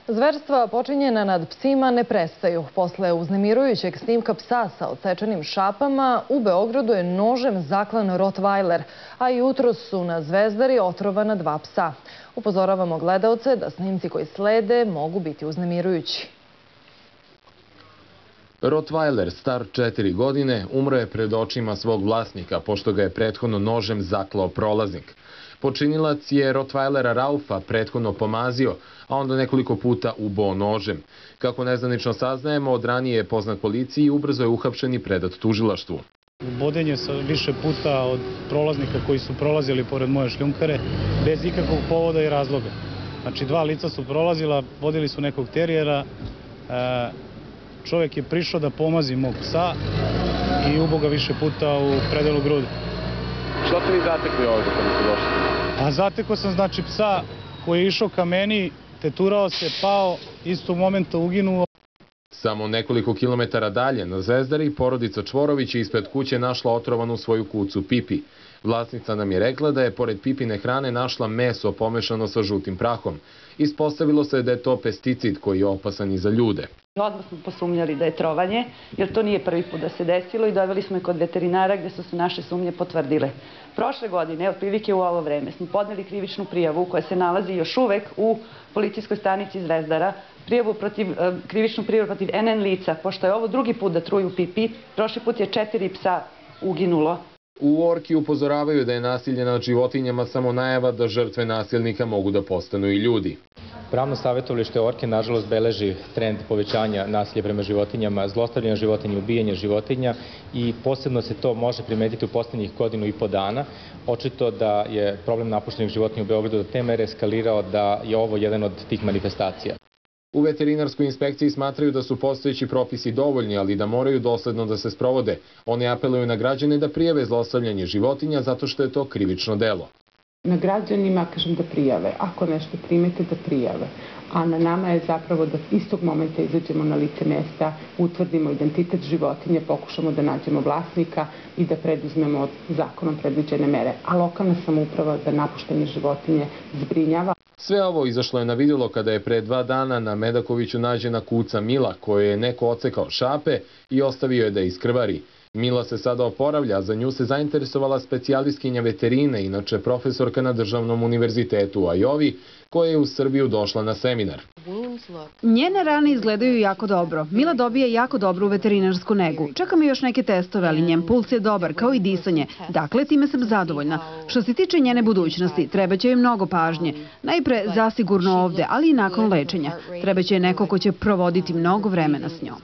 Zverstva počinjena nad psima ne prestaju. Posle uznemirujućeg snimka psa sa odsečenim šapama, u Beogradu je nožem zaklan Rottweiler, a jutros su na Zvezdari otrovana 2 psa. Upozoravamo gledaoce da snimci koji slede mogu biti uznemirujući. Rottweiler, star 4 godine, umro je pred očima svog vlasnika, pošto ga je prethodno nožem zaklao prolaznik. Počinilac je Rottweilera Raufa prethodno pomazio, a onda nekoliko puta uboo nožem. Kako nezvanično saznajemo, od ranije je poznat policiji i ubrzo je uhapšen i predat tužilaštvu. Boden je više puta od prolaznika koji su prolazili pored moje šljunkare bez ikakvog povoda i razloga. Znači 2 lica su prolazila, vodili su nekog terijera, čovjek je prišao da pomazi mog psa i ubo ga više puta u predelu grudi. Što ste vi zatekli ovdje kada ste došli? A zatekao sam znači psa koji je išao ka meni, teturao se, pao, istog momenta uginuo. Samo nekoliko kilometara dalje, na Zvezdari, porodica Čvorović je ispred kuće našla otrovanu svoju kucu Pipi. Vlasnica nam je rekla da je pored Pipine hrane našla meso pomešano sa žutim prahom. Ispostavilo se da je to pesticid koji je opasan i za ljude. Odmah smo posumnjali da je trovanje, jer to nije prvi put da se desilo i doveli smo je kod veterinara gdje su se naše sumnje potvrdile. Prošle godine, otprilike u ovo vreme, smo podneli krivičnu prijavu koja se nalazi još uvek u policijskoj stanici Zvezdara, krivičnu prijavu protiv NN lica, pošto je ovo drugi put da truju Pipi, prošli put je 4 psa uginulo. U Orki upozoravaju da je nasilje nad životinjama samo najava da žrtve nasilnika mogu da postanu i ljudi. Pravno savjetovalište Orke nažalost beleži trend povećanja nasilja prema životinjama, zlostavljanja životinja, ubijanja životinja i posebno se to može primetiti u posljednjih 1,5 godina dana. Očito da je problem napuštenih životinja u Beogradu do te mere eskalirao da je ovo jedan od tih manifestacija. U veterinarskoj inspekciji smatraju da su postojeći propisi dovoljni, ali da moraju dosledno da se sprovode. Oni apeluju na građane da prijave zlostavljanje životinja zato što je to krivično delo. Na građanima, kažem, da prijave. Ako nešto primete, da prijave. A na nama je zapravo da istog momenta izađemo na lice mesta, utvrdimo identitet životinje, pokušamo da nađemo vlasnika i da preduzmemo zakonom predviđene mere. A lokalna samouprava da napuštene životinje zbrinjava. Sve ovo izašlo je na vidjelo kada je pre 2 dana na Medakoviću nađena kuca Mila, kojoj je neko odsekao šape i ostavio je da iskrvari. Mila se sada oporavlja, a za nju se zainteresovala specijalistkinja veterine, inače profesorka na Državnom univerzitetu u Ajovi, koja je u Srbiju došla na seminar. Njene rane izgledaju jako dobro. Mila dobije jako dobru veterinarsku negu. Čekam još neke testove, ali njen puls je dobar, kao i disanje. Dakle, time sam zadovoljna. Što se tiče njene budućnosti, trebaće joj mnogo pažnje. Najpre zasigurno ovde, ali i nakon lečenja. Trebaće joj neko ko će provoditi mnogo vremena s njom.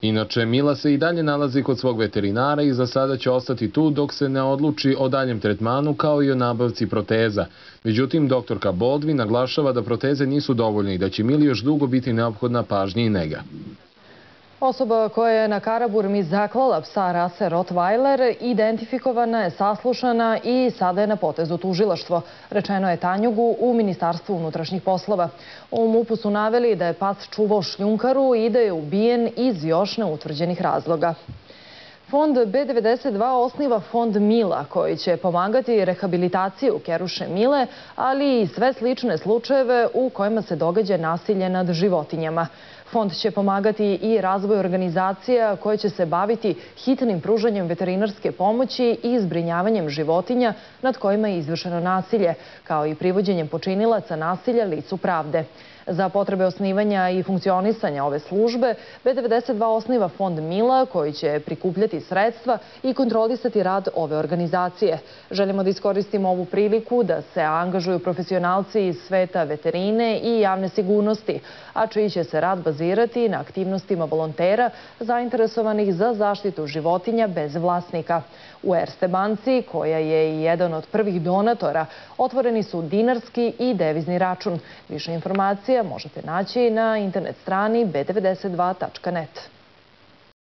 Inače, Mila se i dalje nalazi kod svog veterinara i za sada će ostati tu dok se ne odluči o daljem tretmanu kao i o nabavci proteza. Međutim, doktorka Baldwin naglašava da proteze nisu dovoljne i da će Mili još dugo biti neophodna pažnja i nega. Osoba koja je na Karaburmi zaklala psa rase Rottweiler identifikovana je, saslušana i sada je na potezu tužilaštvo. Rečeno je Tanjugu u Ministarstvu unutrašnjih poslova. U MUP-u su naveli da je pas čuvao šljunkaru i da je ubijen iz još neutvrđenih razloga. Fond B92 osniva fond Mila, koji će pomagati rehabilitaciju keruše Mile, ali i sve slične slučajeve u kojima se događa nasilje nad životinjama. Fond će pomagati i razvoj organizacija koje će se baviti hitnim pružanjem veterinarske pomoći i zbrinjavanjem životinja nad kojima je izvršeno nasilje, kao i privođenjem počinilaca nasilja licu pravde. Za potrebe osnivanja i funkcionisanja ove službe, B92 osniva fond Mila koji će prikupljati sredstva i kontrolisati rad ove organizacije. Želimo da iskoristimo ovu priliku da se angažuju profesionalci iz sveta veterine i javne sigurnosti, a čiji će se rad bazirati na aktivnostima volontera zainteresovanih za zaštitu životinja bez vlasnika. U Erste banci, koja je i jedan od prvih donatora, otvoreni su dinarski i devizni račun. Više informacija možete naći na internet strani b92.net.